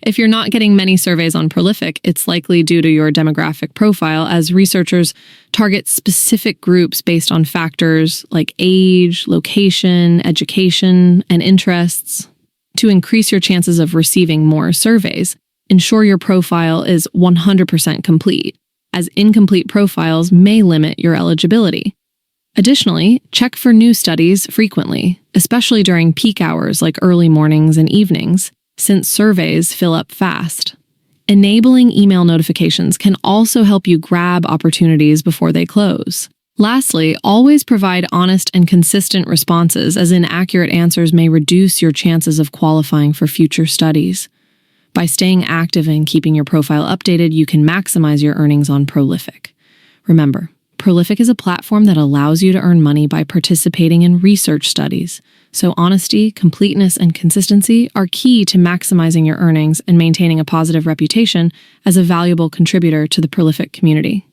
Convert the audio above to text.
If you're not getting many surveys on Prolific, it's likely due to your demographic profile, as researchers target specific groups based on factors like age, location, education, and interests. To increase your chances of receiving more surveys, ensure your profile is 100% complete, as incomplete profiles may limit your eligibility. Additionally, check for new studies frequently, especially during peak hours like early mornings and evenings, since surveys fill up fast. Enabling email notifications can also help you grab opportunities before they close. Lastly, always provide honest and consistent responses, as inaccurate answers may reduce your chances of qualifying for future studies. By staying active and keeping your profile updated, you can maximize your earnings on Prolific. Remember, Prolific is a platform that allows you to earn money by participating in research studies. So honesty, completeness, and consistency are key to maximizing your earnings and maintaining a positive reputation as a valuable contributor to the Prolific community.